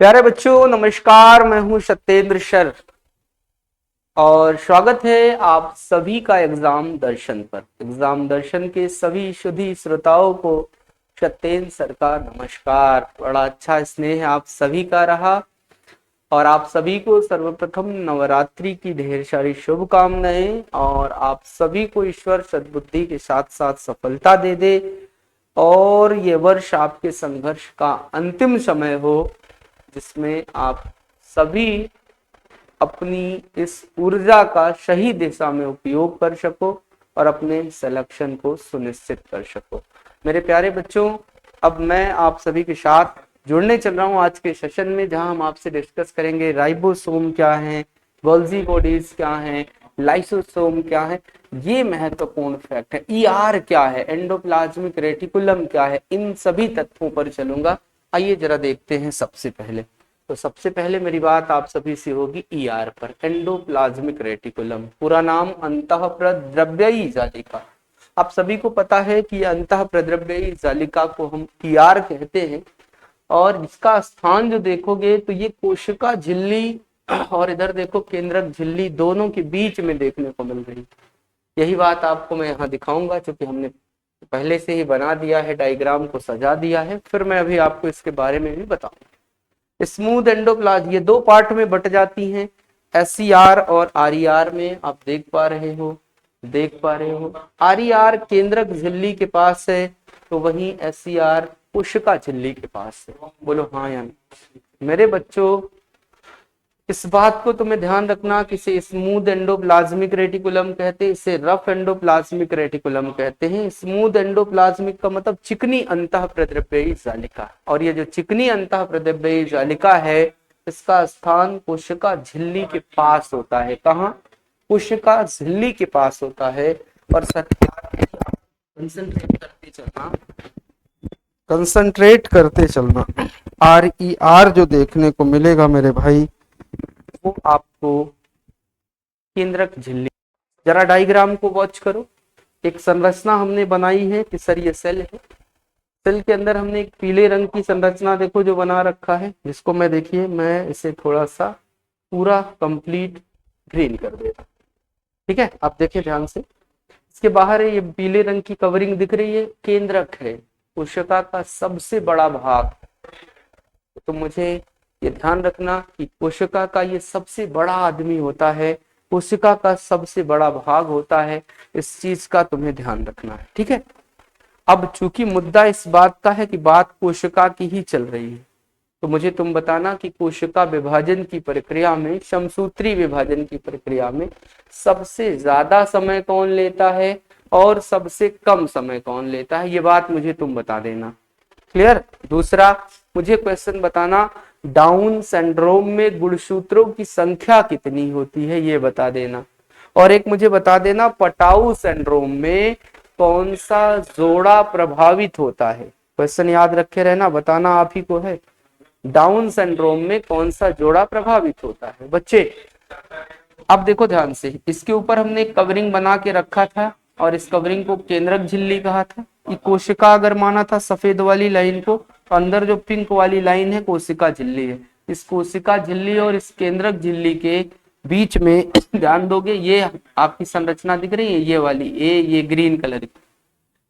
प्यारे बच्चों नमस्कार। मैं हूं सत्येंद्र सर और स्वागत है आप सभी का एग्जाम दर्शन पर। एग्जाम दर्शन के सभी शुद्धि श्रोताओं को सत्येंद्र सर का नमस्कार। बड़ा अच्छा स्नेह आप सभी का रहा और आप सभी को सर्वप्रथम नवरात्रि की ढेर सारी शुभकामनाएं और आप सभी को ईश्वर सद्बुद्धि के साथ साथ सफलता दे दे और ये वर्ष आपके संघर्ष का अंतिम समय हो जिसमें आप सभी अपनी इस ऊर्जा का सही दिशा में उपयोग कर सको और अपने सिलेक्शन को सुनिश्चित कर सको। मेरे प्यारे बच्चों, अब मैं आप सभी के साथ जुड़ने चल रहा हूं आज के सेशन में, जहां हम आपसे डिस्कस करेंगे राइबोसोम क्या है, गोल्जी बॉडीज क्या है, लाइसोसोम क्या है, ये महत्वपूर्ण फैक्ट है, ईआर क्या है, एंडोप्लाज्मिक रेटिकुलम क्या है, इन सभी तत्वों पर चलूंगा। आइए जरा देखते हैं। सबसे पहले मेरी बात आप सभी से होगी ईआर पर। एंडोप्लाज्मिक रेटिकुलम, पूरा नाम अंतःप्रद्रव्ययी जालिका। आप सभी को पता है कि अंतःप्रद्रव्ययी जालिका को हम ईआर कहते हैं और इसका स्थान जो देखोगे तो ये कोशिका झिल्ली और इधर देखो केंद्रक झिल्ली, दोनों के बीच में देखने को मिल रही। यही बात आपको मैं यहाँ दिखाऊंगा, क्योंकि हमने पहले से ही बना दिया है, डायग्राम को सजा दिया है। फिर मैं अभी आपको इसके बारे में भी बताऊंगा। स्मूथ एंडोप्लाज्म ये दो पार्ट में बट जाती हैं, एससीआर और आरईआर में। आप देख पा रहे हो आरईआर केंद्रक झिल्ली के पास है, तो वहीं एससीआर कोशिका झिल्ली के पास है। बोलो हाँ या नहीं। मेरे बच्चों, इस बात को तुम्हें ध्यान रखना कि इसे स्मूथ एंडोप्लाज्मिक रेटिकुलम कहते हैं, इसे रफ एंडोप्लाज्मिक रेटिकुलम कहते हैं। स्मूथ एंडोप्लाज्मिक का मतलब चिकनी अंतःप्रद्रव्ययी जालिका, और ये जो चिकनी अंतःप्रद्रव्ययी जालिका है इसका स्थान कोशिका झिल्ली के पास होता है। कहाँ? कोशिका झिल्ली के पास होता है। और कंसंट्रेट करते चलना। आर ई आर जो देखने को मिलेगा मेरे भाई, वो आपको केंद्रक झिल्ली। जरा डायग्राम को वॉच करो। एक संरचना हमने बनाई है कि सर ये सेल है, सेल के अंदर हमने एक पीले रंग की संरचना देखो जो बना रखा है, जिसको मैं इसे थोड़ा सा पूरा कंप्लीट ग्रीन कर देता। ठीक है, आप देखें ध्यान से। इसके बाहर है ये पीले रंग की कवरिंग दिख रही है, केंद्रक है, कोशिका का सबसे बड़ा भाग। तो मुझे ये ध्यान रखना कि कोशिका का ये सबसे बड़ा आदमी होता है, कोशिका का सबसे बड़ा भाग होता है। इस चीज का तुम्हें ध्यान रखना है, ठीक है। अब चूंकि मुद्दा इस बात का है कि बात कोशिका की ही चल रही है, तो मुझे तुम बताना कि कोशिका विभाजन की प्रक्रिया में, समसूत्री विभाजन की प्रक्रिया में सबसे ज्यादा समय कौन लेता है और सबसे कम समय कौन लेता है, ये बात मुझे तुम बता देना। क्लियर? दूसरा, मुझे क्वेश्चन बताना, डाउन सिंड्रोम में गुणसूत्रों की संख्या कितनी होती है, ये बता देना। और एक मुझे बता देना, पटाऊ सिंड्रोम में कौन सा जोड़ा प्रभावित होता है। क्वेश्चन याद रखे रहना, बताना आप ही को है। डाउन सिंड्रोम में कौन सा जोड़ा प्रभावित होता है बच्चे? अब देखो ध्यान से, इसके ऊपर हमने एक कवरिंग बना के रखा था और इस कवरिंग को केंद्रक झिल्ली कहा था। ये कोशिका अगर माना था सफेद वाली लाइन को, तो अंदर जो पिंक वाली लाइन है कोशिका झिल्ली है। इस कोशिका झिल्ली और इस केंद्रक झिल्ली के बीच में ध्यान दोगे, ये आपकी संरचना दिख रही है, ये वाली ये ग्रीन कलर की,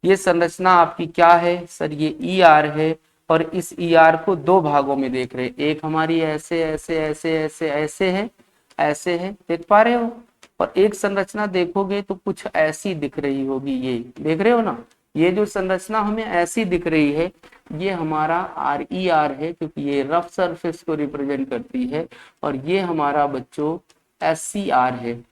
ये संरचना आपकी क्या है सर? ये ई आर है। और इस ई आर को दो भागों में देख रहे हैं, एक हमारी ऐसे ऐसे ऐसे ऐसे ऐसे है, ऐसे है, देख पा रहे हो। और एक संरचना देखोगे तो कुछ ऐसी दिख रही होगी, ये देख रहे हो ना। ये जो संरचना हमें ऐसी दिख रही है, ये हमारा आर ई आर है, क्योंकि ये रफ सरफेस को रिप्रेजेंट करती है। और ये हमारा बच्चों एस सी आर है।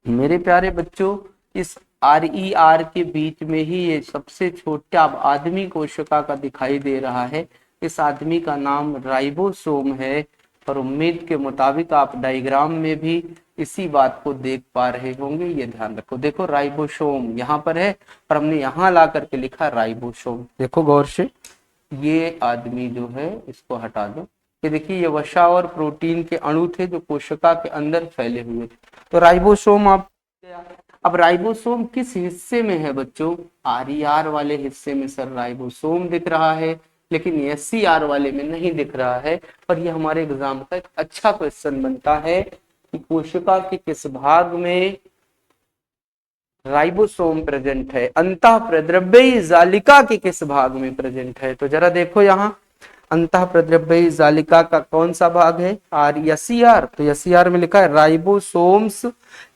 मेरे प्यारे बच्चों, इस आर ई आर के बीच में ही ये सबसे छोटा आदमी कोशिका का दिखाई दे रहा है। इस आदमी का नाम राइबोसोम है। और उम्मीद के मुताबिक आप डायग्राम में भी इसी बात को देख पा रहे होंगे, ये ध्यान रखो। देखो राइबोसोम यहाँ पर है और हमने यहाँ ला करके लिखा राइबोसोम। देखो गौर से, ये आदमी जो है इसको हटा दो। ये देखिए, ये वसा और प्रोटीन के अणु थे जो कोशिका के अंदर फैले हुए थे। तो राइबोसोम आप, अब राइबोसोम किस हिस्से में है बच्चों? आर ई आर वाले हिस्से में सर राइबोसोम दिख रहा है। लेकिन ये SCR वाले में नहीं दिख रहा है। और ये हमारे एग्जाम का एक अच्छा क्वेश्चन बनता है कि कोशिका के किस भाग में राइबोसोम प्रेजेंट है, अंतः प्रद्रव्यी जालिका के किस भाग में प्रेजेंट है। तो जरा देखो यहाँ अंतः प्रद्रव्यी जालिका का कौन सा भाग है, SCR। तो SCR में लिखा है राइबोसोम्स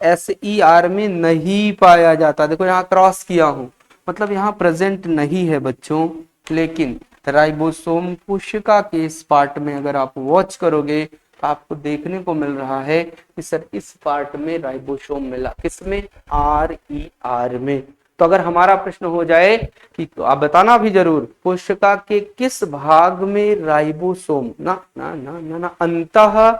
SER में नहीं पाया जाता। देखो यहाँ क्रॉस किया हूं, मतलब यहाँ प्रेजेंट नहीं है बच्चों। लेकिन राइबोसोम कोशिका के इस पार्ट में अगर आप वॉच करोगे तो आपको देखने को मिल रहा है कि सर इस पार्ट में राइबोसोम मिला, किसमें, RER में। तो अगर हमारा प्रश्न हो जाए कि तो आप बताना भी जरूर कोशिका के किस भाग में राइबोसोम, ना ना ना ना, ना अंतः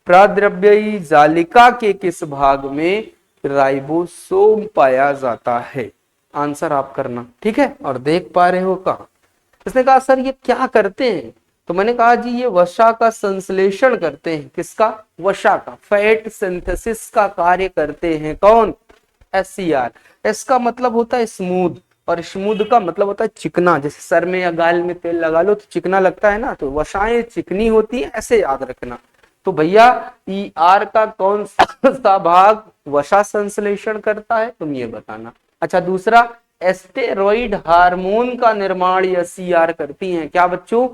प्रद्रव्यी जालिका के किस भाग में राइबोसोम पाया जाता है, आंसर आप करना, ठीक है। और देख पा रहे हो कहा, इसने कहा सर ये क्या करते हैं, तो मैंने कहा जी ये वसा का संश्लेषण करते हैं। किसका, वसा का, फैट सिंथेसिस का कार्य करते हैं। कौन, SCR। एस का मतलब होता है स्मूथ, और स्मूथ का मतलब होता है चिकना। जैसे सर में या गाल में तेल लगा लो तो चिकना लगता है ना, तो वसाएं चिकनी होती है, ऐसे याद रखना। तो भैया ER का कौन सा भाग वसा संश्लेषण करता है, तुम ये बताना। अच्छा दूसरा, एस्टेरॉइड हार्मोन का निर्माण SCR करती हैं। क्या बच्चों,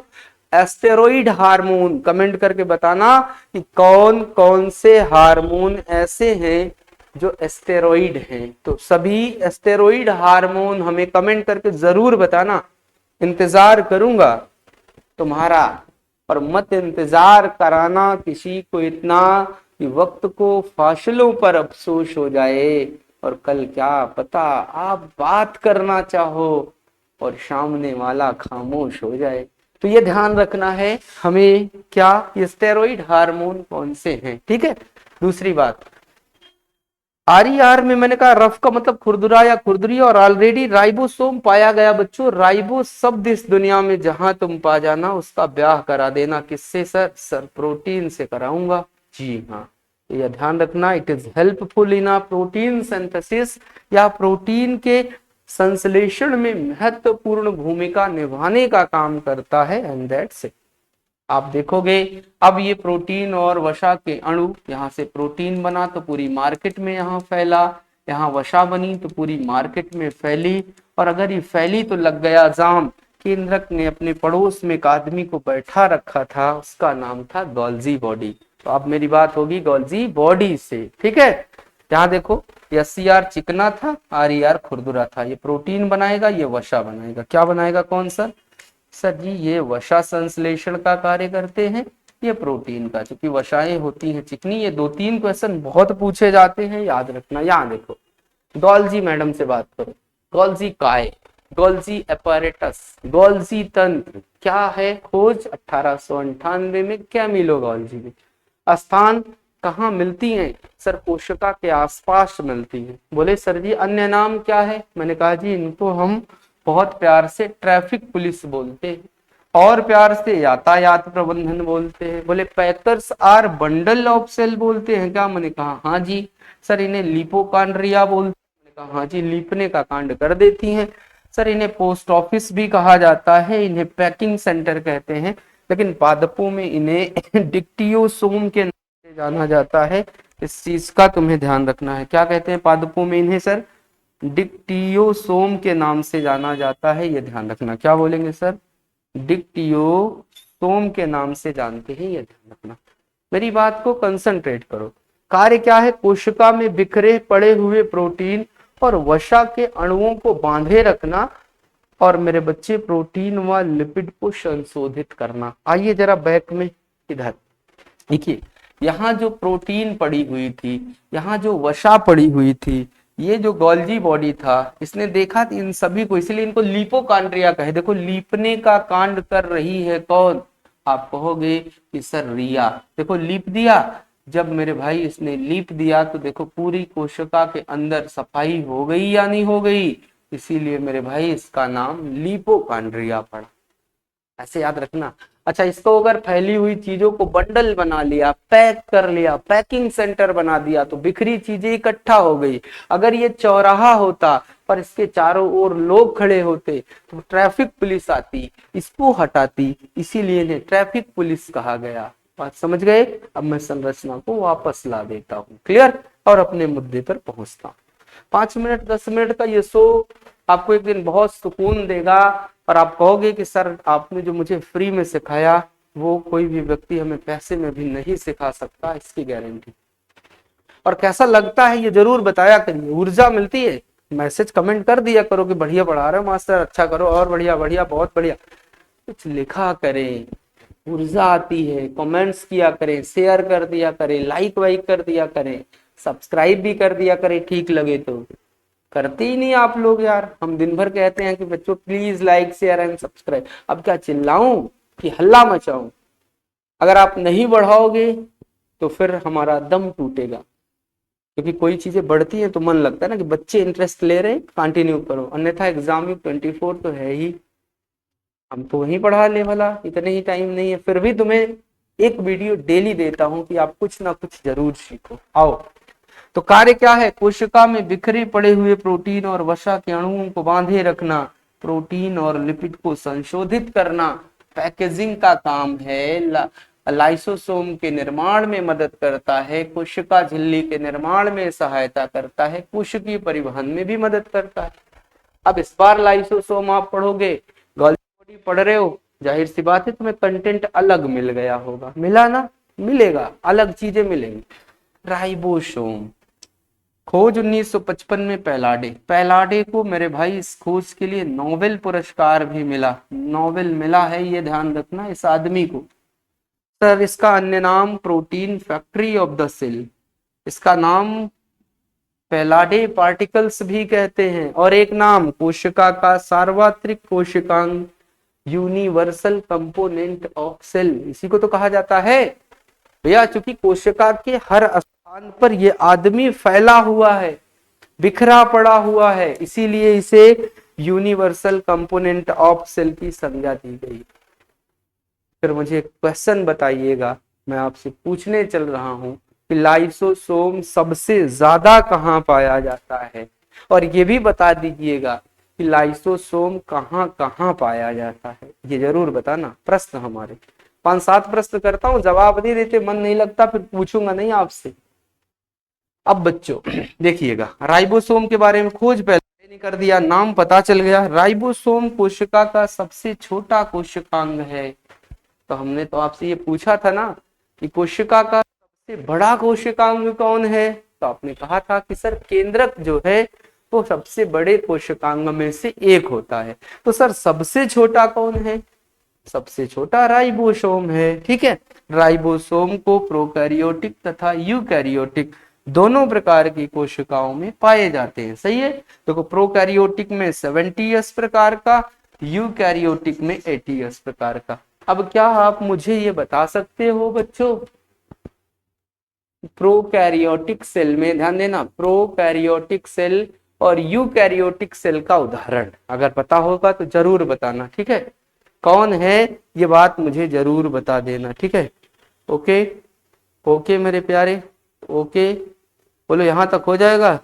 एस्टेरॉइड हार्मोन। कमेंट करके बताना कि कौन कौन से हार्मोन ऐसे हैं जो एस्टेरॉइड हैं। तो सभी एस्टेरॉइड हार्मोन हमें कमेंट करके जरूर बताना, इंतजार करूंगा तुम्हारा। और मत इंतजार कराना किसी को इतना कि वक्त को फासलों पर अफसोस हो जाए, और कल क्या पता आप बात करना चाहो और सामने वाला खामोश हो जाए। तो ये ध्यान रखना है हमें, क्या ये स्टेरॉइड हार्मोन कौन से हैं, ठीक है। दूसरी बात, RER में मैंने कहा रफ का मतलब खुरदुरा या खुरदुरी, और ऑलरेडी राइबोसोम पाया गया बच्चों। राइबो शब्द इस दुनिया में जहां तुम पा जाना उसका ब्याह करा देना, किससे सर, सर प्रोटीन से कराऊंगा, जी हाँ। यह ध्यान रखना, it is helpful in a protein synthesis, या प्रोटीन के संश्लेषण में महत्वपूर्ण भूमिका निभाने का काम करता है, एंड दैट्स इट। आप देखोगे अब ये प्रोटीन और वसा के अणु, यहाँ से प्रोटीन बना तो पूरी मार्केट में यहाँ फैला, यहाँ वसा बनी तो पूरी मार्केट में फैली, और अगर ये फैली तो लग गया जाम। केंद्रक ने अपने पड़ोस में एक आदमी को बैठा रखा था, उसका नाम था गोल्जी बॉडी। तो अब मेरी बात होगी गोल्जी बॉडी से, ठीक है। यहाँ देखो SCR चिकना था, RER खुरदुरा था। ये प्रोटीन बनाएगा, ये वसा बनाएगा। क्या बनाएगा, कौन सा, सर जी ये वसा संश्लेषण का कार्य करते हैं, ये प्रोटीन का। क्योंकि वसाएं होती हैं चिकनी। ये 2-3 क्वेश्चन बहुत पूछे जाते हैं, याद रखना। यहाँ देखो गोल्जी मैडम से बात करो, गोल्जी काय, गोल्जी एपैरेटस, गोल्जी तंत्र क्या है, खोज 1898 में कैमिलो गोल्जी में। स्थान कहाँ मिलती हैं, सर कोशिका के आसपास मिलती हैं। बोले सर जी अन्य नाम क्या है, मैंने कहा जी इनको हम बहुत प्यार से ट्रैफिक पुलिस बोलते हैं, और प्यार से यातायात प्रबंधन बोलते हैं। बोले packers are bundle of cell बोलते हैं क्या, मैंने कहा हाँ जी। सर इन्हें लिपोकांड्रिया बोलते हैं, मैंने कहा हाँ जी, लिपने का कांड कर देती हैं। सर इन्हें पोस्ट ऑफिस भी कहा जाता है, इन्हें पैकिंग सेंटर कहते हैं, लेकिन पादपों में इन्हें डिक्टियोसोम के नाम से जाना जाता है। इस चीज का तुम्हें ध्यान रखना है। क्या कहते हैं पादपों में इन्हें, सर डिक्टियोसोम के नाम से जाना जाता है, ये ध्यान रखना। क्या बोलेंगे सर, डिक्टियोसोम के नाम से जानते हैं, ये ध्यान रखना। मेरी बात को कंसंट्रेट करो। कार्य क्या है, कोशिका में बिखरे पड़े हुए प्रोटीन और वसा के अणुओं को बांधे रखना, और मेरे बच्चे प्रोटीन व लिपिड को संशोधित करना। आइए जरा बैक में इधर देखिए, यहाँ जो प्रोटीन पड़ी हुई थी, यहाँ जो वसा पड़ी हुई थी, ये जो गोल्जी बॉडी था, इसने देखा इन सभी को, इसलिए इनको लिपोकांड्रिया कहे। देखो लीपने का कांड कर रही है कौन, आप कहोगे कि सर रिया। देखो लीप दिया, जब मेरे भाई इसने लीप दिया तो देखो पूरी कोशिका के अंदर सफाई हो गई या नहीं हो गई, इसीलिए मेरे भाई इसका नाम लिपोकांड्रिया पड़ा। ऐसे याद रखना। अच्छा, इसको अगर फैली हुई चीजों को बंडल बना लिया, पैक कर लिया, पैकिंग सेंटर बना दिया, तो बिखरी चीजें इकट्ठा हो गई। अगर ये चौराहा होता पर इसके चारों ओर लोग खड़े होते तो ट्रैफिक पुलिस आती, इसको हटाती, इसीलिए इन्हें ट्रैफिक पुलिस कहा गया। बात समझ गए? अब मैं संरचना को वापस ला देता हूँ, क्लियर, और अपने मुद्दे पर पहुंचता हूँ। 5 मिनट 10 मिनट का ये शो आपको एक दिन बहुत सुकून देगा और आप कहोगे कि सर आपने जो मुझे फ्री में सिखाया वो कोई भी व्यक्ति हमें पैसे में भी नहीं सिखा सकता, इसकी गारंटी। और कैसा लगता है ये जरूर बताया करिए, ऊर्जा मिलती है। मैसेज कमेंट कर दिया करो कि बढ़िया पढ़ा रहे हो मास्टर, अच्छा करो और बढ़िया बढ़िया बहुत बढ़िया, कुछ लिखा करें, ऊर्जा आती है। कमेंट्स किया करें, शेयर कर दिया करें, लाइक वाइक कर दिया करें, सब्सक्राइब भी कर दिया करें ठीक लगे तो। करते ही नहीं आप लोग यार। हम दिन भर कहते हैं कि बच्चों please like share and subscribe, अब क्या चिल्लाऊं कि हल्ला मचाऊं? अगर आप नहीं बढ़ाओगे तो फिर हमारा दम टूटेगा, क्योंकि कोई चीजें बढ़ती हैं तो मन लगता है ना कि बच्चे इंटरेस्ट ले रहे हैं, कंटिन्यू करो, अन्यथा एग्जाम में 24 तो है ही, हम तो वहीं पढ़ा ले भला, इतने ही टाइम नहीं है। फिर भी तुम्हें एक वीडियो डेली देता हूं कि आप कुछ ना कुछ जरूर सीखो। आओ, तो कार्य क्या है? कोशिका में बिखरे पड़े हुए प्रोटीन और वसा के अणुओं को बांधे रखना, प्रोटीन और लिपिड को संशोधित करना, पैकेजिंग का काम है, लाइसोसोम के निर्माण में मदद करता है, कोशिका झिल्ली के निर्माण में सहायता करता है, कोशिकीय परिवहन में भी मदद करता है। अब इस बार लाइसोसोम आप पढ़ोगे, बॉडी पढ़ रहे हो, जाहिर सी बात है तुम्हें कंटेंट अलग मिल गया होगा, मिला ना? मिलेगा, अलग चीजें मिलेंगी। राइबोसोम, खोज 1955 में पैलाडे, पैलाडे को मेरे भाई इस खोज के लिए नोबेल पुरस्कार भी मिला, नोबेल मिला है, ये ध्यान रखना इस आदमी को। सर इसका अन्य नाम protein factory of the cell, इसका नाम पैलाडे पार्टिकल्स भी कहते हैं, और एक नाम कोशिका का सार्वत्रिक कोशिकांग, यूनिवर्सल कंपोनेंट ऑफ सेल, इसी को तो कहा जाता है भैया। चूंकि कोशिका के हर स्थान पर ये आदमी फैला हुआ है, बिखरा पड़ा हुआ है, इसीलिए इसे यूनिवर्सल कंपोनेंट ऑफ सेल की संज्ञा दी गई। फिर मुझे क्वेश्चन बताइएगा, मैं आपसे पूछने चल रहा हूं कि लाइसोसोम सबसे ज्यादा कहां पाया जाता है, और ये भी बता दीजिएगा कि लाइसोसोम कहां कहां पाया जाता है, ये जरूर बताना। प्रश्न हमारे 5-7 प्रश्न करता हूं, जवाब नहीं देते मन नहीं लगता, फिर पूछूंगा नहीं आपसे। अब बच्चों देखिएगा, राइबोसोम के बारे में खोज पहले नहीं कर दिया, नाम पता चल गया। राइबोसोम कोशिका का सबसे छोटा कोशिकांग है। तो हमने तो आपसे ये पूछा था ना कि कोशिका का सबसे बड़ा कोशिकांग कौन है, तो आपने कहा था कि सर केंद्रक जो है वो सबसे बड़े कोशिकांग में से एक होता है। तो सर सबसे छोटा कौन है? सबसे छोटा राइबोसोम है, ठीक है। राइबोसोम को प्रोकैरियोटिक तथा यूकैरियोटिक दोनों प्रकार की कोशिकाओं में पाए जाते हैं, सही है। देखो प्रोकैरियोटिक में 70s प्रकार का, यूकैरियोटिक में 80s प्रकार का। अब क्या आप मुझे ये बता सकते हो बच्चों, प्रोकैरियोटिक सेल में ध्यान देना, प्रोकैरियोटिक सेल और यूकैरियोटिक सेल का उदाहरण अगर पता होगा तो जरूर बताना, ठीक है। कौन है ये बात मुझे जरूर बता देना, ठीक है। ओके ओके मेरे प्यारे, ओके बोलो, यहां तक हो जाएगा?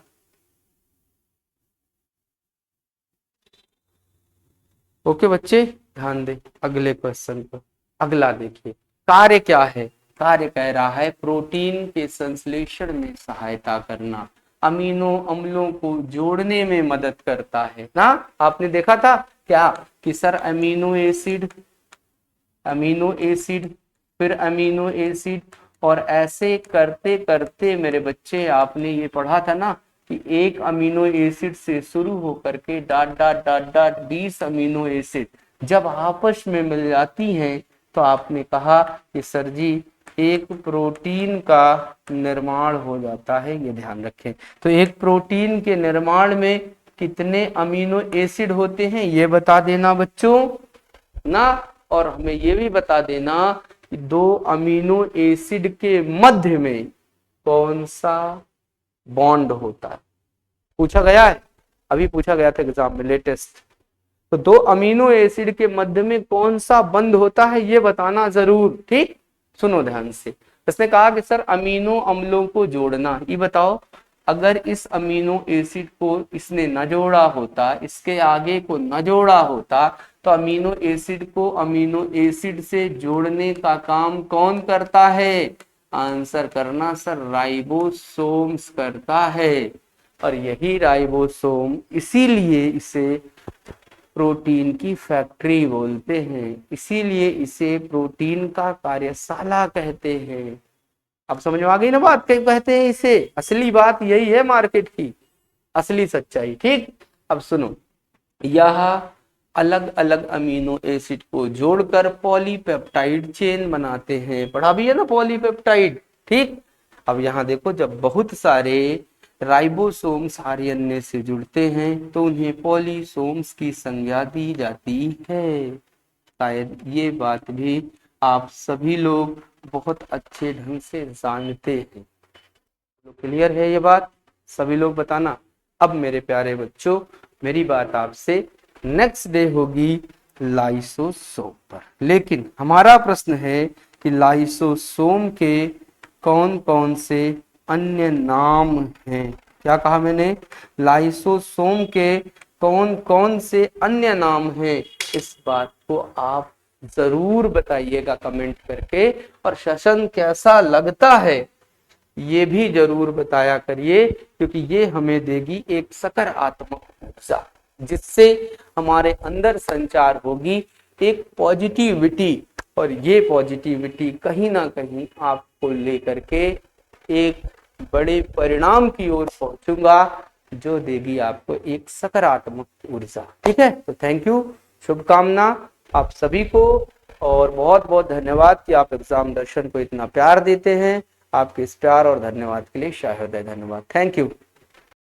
ओके बच्चे ध्यान दे अगले क्वेश्चन पर। अगला देखिए, कार्य क्या है? कार्य कह रहा है प्रोटीन के संश्लेषण में सहायता करना, अमीनो अम्लों को जोड़ने में मदद करता है ना। आपने देखा था क्या कि sir amino acid, amino acid, फिर अमीनो एसिड, और ऐसे करते करते मेरे बच्चे आपने ये पढ़ा था ना कि एक अमीनो एसिड से शुरू होकर के dot dot dot dot 20 amino acid जब आपस में मिल जाती हैं तो आपने कहा कि सर जी एक प्रोटीन का निर्माण हो जाता है, ये ध्यान रखें। तो एक प्रोटीन के निर्माण में कितने अमीनो एसिड होते हैं ये बता देना बच्चों ना, और हमें ये भी बता देना कि दो अमीनो एसिड के मध्य में कौन सा बॉन्ड होता है। पूछा गया है, अभी पूछा गया था एग्जाम में लेटेस्ट। तो दो अमीनो एसिड के मध्य में कौन सा बंध होता है ये बताना जरूर, ठीक। सुनो ध्यान से, इसने कहा कि सर अमीनो अम्लों को जोड़ना, ये बताओ अगर इस अमीनो एसिड को इसने न जोड़ा होता, इसके आगे को न जोड़ा होता, तो अमीनो एसिड को अमीनो एसिड से जोड़ने का काम कौन करता है? आंसर करना सर, राइबोसोम्स करता है। और यही राइबोसोम, इसीलिए इसे प्रोटीन की फैक्ट्री बोलते हैं, इसीलिए इसे प्रोटीन का कार्यशाला कहते हैं। अब समझ में आ गई ना बात, कहीं कहते हैं इसे, असली बात यही है मार्केट की, असली सच्चाई, ठीक। अब सुनो, यह अलग अलग अमीनो एसिड को जोड़कर पॉलीपेप्टाइड चेन बनाते हैं, पढ़ा भी है ना पॉलीपेप्टाइड, ठीक। अब यहाँ देखो, जब बहुत सारे राइबोसोम्स आरएनए से जुड़ते हैं तो उन्हें पॉलीसोम्स की संज्ञा दी जाती है। शायद ये बात भी आप सभी लोग बहुत अच्छे ढंग से जानते हैं। तो क्लियर है ये बात, सभी लोग बताना। अब मेरे प्यारे बच्चों, मेरी बात आपसे नेक्स्ट डे होगी लाइसोसोम पर, लेकिन हमारा प्रश्न है कि लाइसोसोम के कौन कौन से अन्य नाम हैं। क्या कहा मैंने? लाइसोसोम के कौन कौन से अन्य नाम हैं, इस बात को आप जरूर बताइएगा कमेंट करके, और सेशन कैसा लगता है ये भी जरूर बताया करिए, क्योंकि ये हमें देगी एक सकारात्मक ऊर्जा, जिससे हमारे अंदर संचार होगी एक पॉजिटिविटी, और ये पॉजिटिविटी कहीं ना कहीं आपको लेकर के एक बड़े परिणाम की ओर पहुंचूंगा, जो देगी आपको एक सकारात्मक ऊर्जा, ठीक है। तो थैंक यू, शुभकामना आप सभी को, और बहुत बहुत धन्यवाद कि आप एग्जाम दर्शन को इतना प्यार देते हैं। आपके इस प्यार और धन्यवाद के लिए शायद धन्यवाद, थैंक यू।